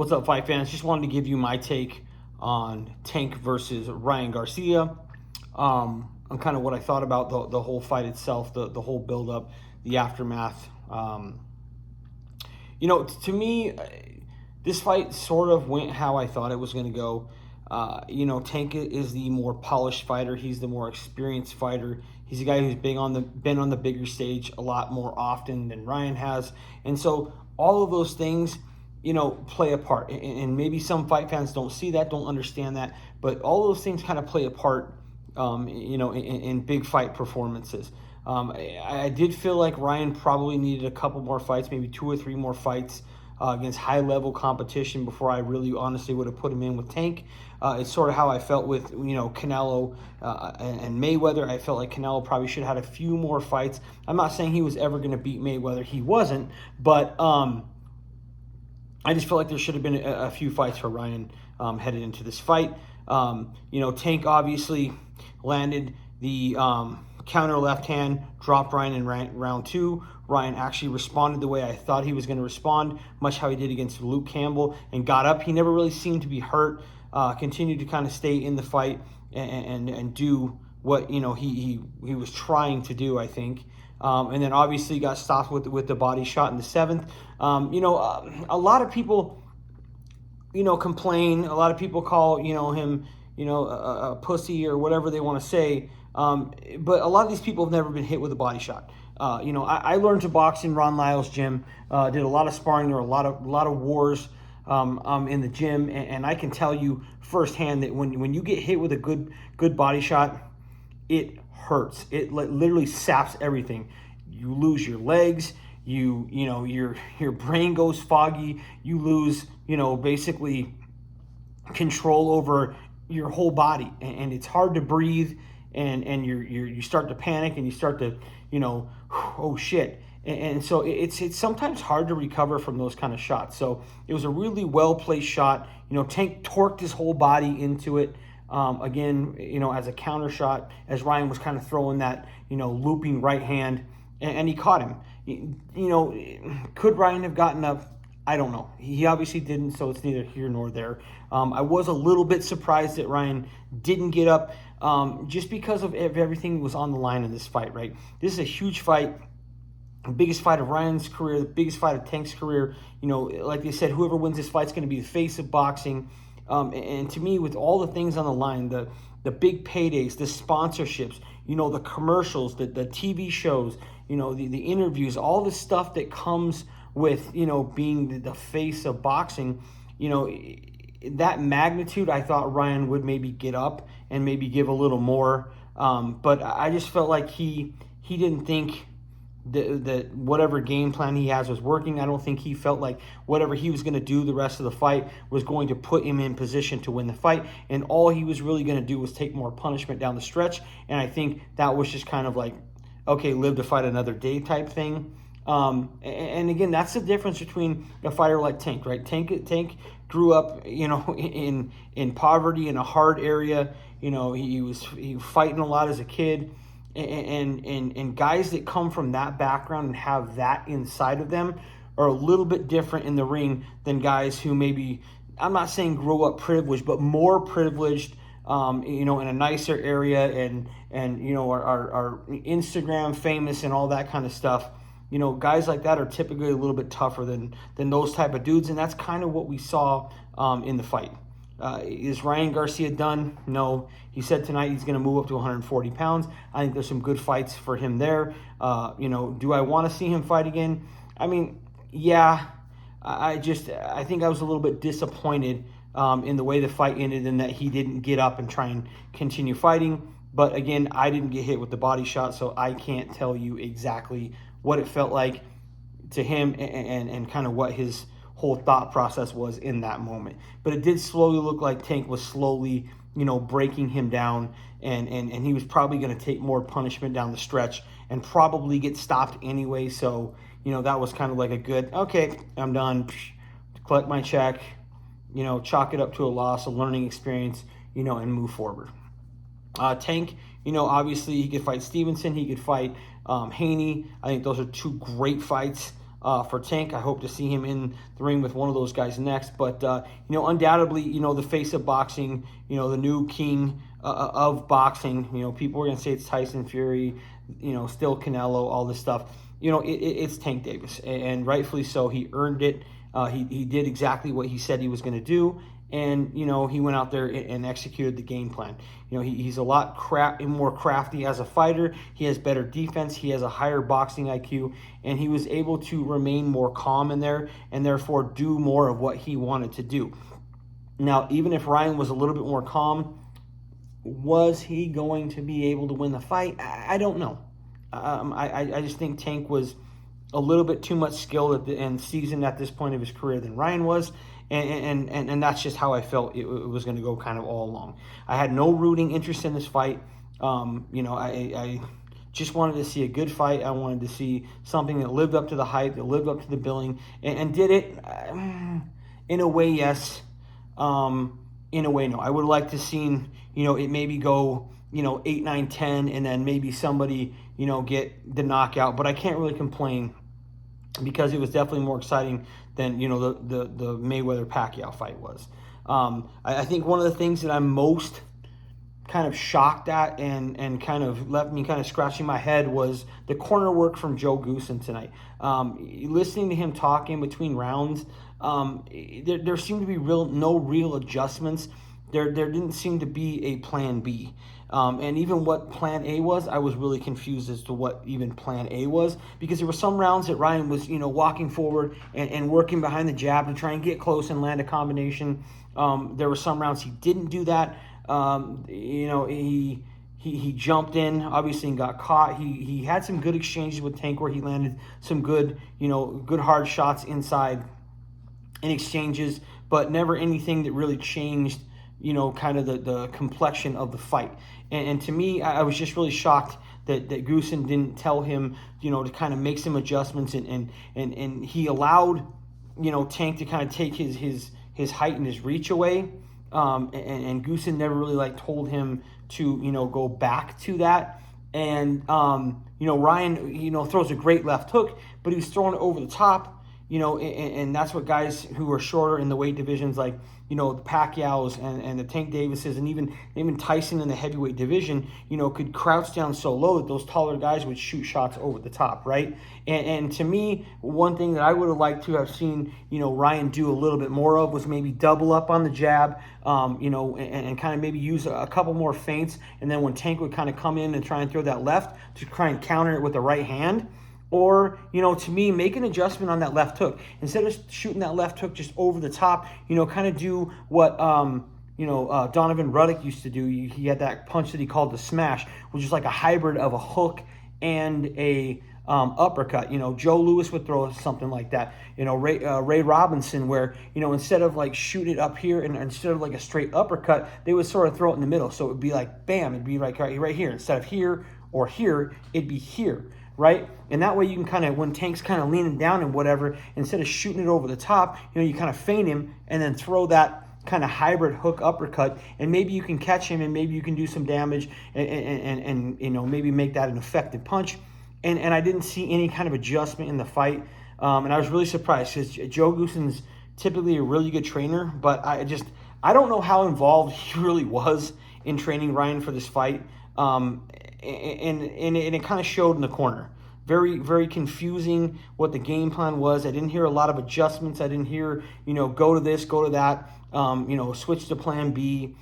What's up, fight fans? Just wanted to give you my take on Tank versus Ryan Garcia. On kind of what I thought about the whole fight itself, the whole build-up, the aftermath. To me, this fight sort of went how I thought it was going to go. Tank is the more polished fighter. He's the more experienced fighter. He's a guy who's been on the bigger stage a lot more often than Ryan has, and so all of those things, play a part. And maybe some fight fans don't see that, don't understand that, but all those things kind of play a part, in big fight performances. I did feel like Ryan probably needed a couple more fights, maybe 2 or 3 more fights against high-level competition before I really honestly would have put him in with Tank. It's sort of how I felt with, Canelo and Mayweather. I felt like Canelo probably should have had a few more fights. I'm not saying he was ever going to beat Mayweather. He wasn't, but I just felt like there should have been a few fights for Ryan headed into this fight. Tank obviously landed the counter left hand, dropped Ryan in round 2. Ryan actually responded the way I thought he was going to respond, much how he did against Luke Campbell, and got up. He never really seemed to be hurt, continued to kind of stay in the fight and do what he was trying to do, I think. And then obviously got stopped with the body shot in the 7th. A lot of people, complain. A lot of people call, him, a pussy or whatever they want to say. But a lot of these people have never been hit with a body shot. I learned to box in Ron Lyle's gym. Did a lot of sparring. There were a lot of wars in the gym, and I can tell you firsthand that when you get hit with a good body shot, it hurts. It literally saps everything. You lose your legs. Your brain goes foggy. You lose basically control over your whole body, and it's hard to breathe. And you start to panic, and you start to oh shit. And so it's sometimes hard to recover from those kind of shots. So it was a really well placed shot. Tank torqued his whole body into it. Again, as a counter shot, as Ryan was kind of throwing that, looping right hand, and he caught him. Could Ryan have gotten up? I don't know. He obviously didn't, so it's neither here nor there. I was a little bit surprised that Ryan didn't get up, just because of everything that was on the line in this fight, right? This is a huge fight. The biggest fight of Ryan's career, the biggest fight of Tank's career. Like they said, whoever wins this fight is going to be the face of boxing. And to me, with all the things on the line, the big paydays, the sponsorships, the commercials, the TV shows, the interviews, all the stuff that comes with, being the face of boxing, that magnitude, I thought Ryan would maybe get up and maybe give a little more. But I just felt like he didn't think that whatever game plan he has was working. I don't think he felt like whatever he was going to do the rest of the fight was going to put him in position to win the fight. And all he was really going to do was take more punishment down the stretch. And I think that was just kind of like, okay, live to fight another day type thing. And again, that's the difference between a fighter like Tank, right? Tank grew up, in poverty in a hard area. He was fighting a lot as a kid. And guys that come from that background and have that inside of them are a little bit different in the ring than guys who maybe, I'm not saying grow up privileged, but more privileged, in a nicer area and are Instagram famous and all that kind of stuff. Guys like that are typically a little bit tougher than those type of dudes, and that's kind of what we saw in the fight. Is Ryan Garcia done? No. He said tonight he's going to move up to 140 pounds. I think there's some good fights for him there. Do I want to see him fight again? I mean, yeah. I think I was a little bit disappointed in the way the fight ended, and that he didn't get up and try and continue fighting. But again, I didn't get hit with the body shot, so I can't tell you exactly what it felt like to him and kind of what his whole thought process was in that moment. But it did slowly look like Tank was slowly, breaking him down, and he was probably going to take more punishment down the stretch and probably get stopped anyway. So, that was kind of like a good, okay, I'm done, collect my check, chalk it up to a loss, a learning experience, and move forward. Tank, obviously he could fight Stevenson, he could fight Haney. I think those are 2 great fights. for Tank. I hope to see him in the ring with one of those guys next. But undoubtedly, the face of boxing, the new king of boxing. People are gonna say it's Tyson Fury, still Canelo, all this stuff. It's Tank Davis, and rightfully so. He earned it. He did exactly what he said he was going to do, and he went out there and executed the game plan. He's a lot more crafty as a fighter. He has better defense. He has a higher boxing IQ, and he was able to remain more calm in there, and therefore do more of what he wanted to do. Now, even if Ryan was a little bit more calm, was he going to be able to win the fight? I don't know. I just think Tank was a little bit too much skilled and seasoned at this point of his career than Ryan was, and that's just how I felt it was going to go kind of all along. I had no rooting interest in this fight. I just wanted to see a good fight. I wanted to see something that lived up to the hype, that lived up to the billing, and did it in a way, yes. In a way, no. I would have liked to seen, it maybe go, 8, 9, 10, and then maybe somebody, get the knockout. But I can't really complain because it was definitely more exciting than, the Mayweather-Pacquiao fight was. I think one of the things that I'm most kind of shocked at and kind of left me kind of scratching my head was the corner work from Joe Goossen tonight. Listening to him talk in between rounds, there seemed to be no real adjustments. There didn't seem to be a plan B. And even what plan A was, I was really confused as to what even plan A was, because there were some rounds that Ryan was, walking forward and working behind the jab to try and get close and land a combination. There were some rounds he didn't do that. He jumped in, obviously, and got caught. He had some good exchanges with Tank where he landed some good, good hard shots inside in exchanges, but never anything that really changed, kind of the complexion of the fight. And to me, I was just really shocked that Goossen didn't tell him, to kind of make some adjustments, and he allowed, Tank to kind of take his height and his reach away. And Goossen never really told him to, go back to that. And, Ryan, throws a great left hook, but he was throwing it over the top, and that's what guys who are shorter in the weight divisions, like, the Pacquiaos and the Tank Davises, and even Tyson in the heavyweight division, could crouch down so low that those taller guys would shoot shots over the top, right? And to me, one thing that I would have liked to have seen, Ryan do a little bit more of was maybe double up on the jab, and kind of maybe use a couple more feints, and then when Tank would kind of come in and try and throw that left, to try and counter it with the right hand. Or, to me, make an adjustment on that left hook. Instead of shooting that left hook just over the top, kind of do what, Donovan Ruddock used to do. He had that punch that he called the smash, which is like a hybrid of a hook and a uppercut. Joe Louis would throw something like that. Ray Robinson, where, instead of shooting it up here and instead of a straight uppercut, they would sort of throw it in the middle. So it would be like, bam, it'd be right here. Instead of here or here, it'd be here. Right? And that way you can kind of, when Tank's kind of leaning down and whatever, instead of shooting it over the top, you kind of feint him and then throw that kind of hybrid hook uppercut, and maybe you can catch him and maybe you can do some damage and maybe make that an effective punch. And I didn't see any kind of adjustment in the fight. And I was really surprised because Joe Goossen's typically a really good trainer, but I don't know how involved he really was in training Ryan for this fight. And it kind of showed in the corner. Very, very confusing what the game plan was. I didn't hear a lot of adjustments. I didn't hear, go to this, go to that, switch to plan B.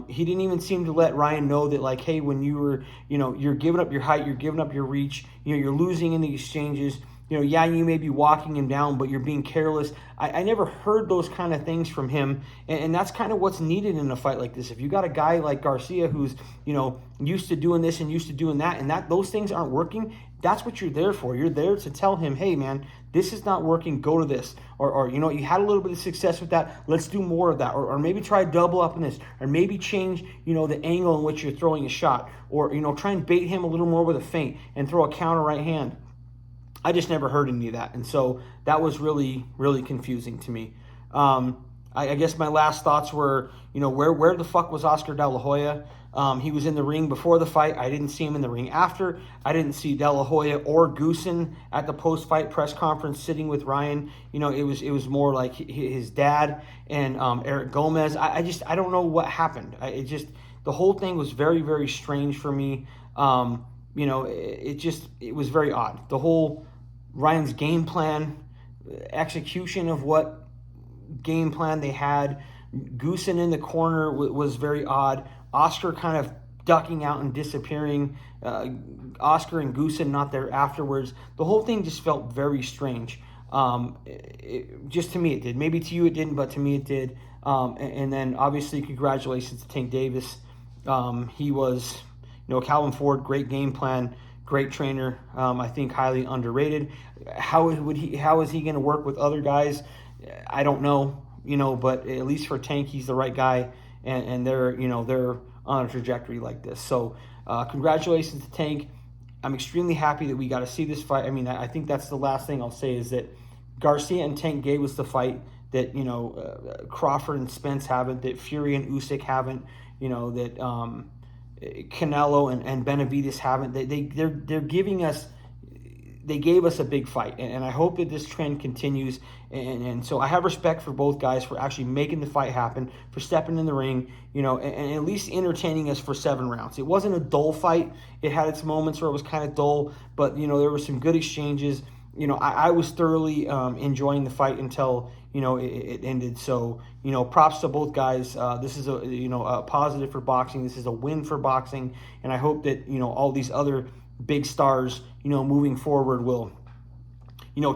He didn't even seem to let Ryan know that, hey, when you were, you're giving up your height, you're giving up your reach, you're losing in the exchanges. You may be walking him down, but you're being careless. I never heard those kind of things from him, and that's kind of what's needed in a fight like this. If you got a guy like Garcia who's, used to doing this and used to doing that, and those things aren't working, that's what you're there for. You're there to tell him, hey, man, this is not working, go to this. Or you had a little bit of success with that, let's do more of that. Or maybe try double up in this. Or maybe change, the angle in which you're throwing a shot. Or, try and bait him a little more with a feint and throw a counter right hand. I just never heard any of that. And so that was really, really confusing to me. I guess my last thoughts were, where the fuck was Oscar De La Hoya? He was in the ring before the fight. I didn't see him in the ring after. I didn't see De La Hoya or Goosen at the post-fight press conference sitting with Ryan. It was more like his dad and Eric Gomez. I don't know what happened. The whole thing was very, very strange for me. It was very odd. The whole Ryan's game plan, execution of what game plan they had. Goosen in the corner was very odd. Oscar kind of ducking out and disappearing. Oscar and Goosen not there afterwards. The whole thing just felt very strange. Just to me it did. Maybe to you it didn't, but to me it did. And then obviously congratulations to Tank Davis. He was, Calvin Ford, great game plan, great trainer. I think highly underrated. How is he going to work with other guys? I don't know, but at least for Tank, he's the right guy, and they're on a trajectory like this. So congratulations to Tank. I'm extremely happy that we got to see this fight. I mean, I think that's the last thing I'll say is that Garcia and Tank gave us the fight that, Crawford and Spence haven't, that Fury and Usyk haven't, that Canelo and Benavidez haven't. They're giving us. They gave us a big fight, and I hope that this trend continues. And so I have respect for both guys for actually making the fight happen, for stepping in the ring, and at least entertaining us for 7 rounds. It wasn't a dull fight. It had its moments where it was kind of dull, but there were some good exchanges. I was thoroughly enjoying the fight until it ended. So props to both guys. This is a positive for boxing. This is a win for boxing, and I hope that all these other big stars moving forward will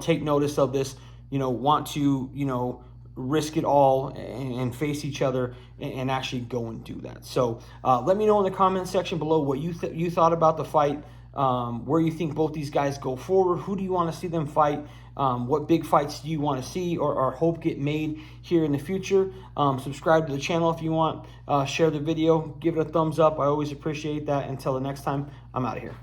take notice of this, want to risk it all and face each other and actually go and do that. So let me know in the comment section below what you thought about the fight, where you think both these guys go forward. Who do you want to see them fight? What big fights do you want to see or hope get made here in the future? Subscribe to the channel if you want. Share the video. Give it a thumbs up. I always appreciate that. Until the next time, I'm out of here.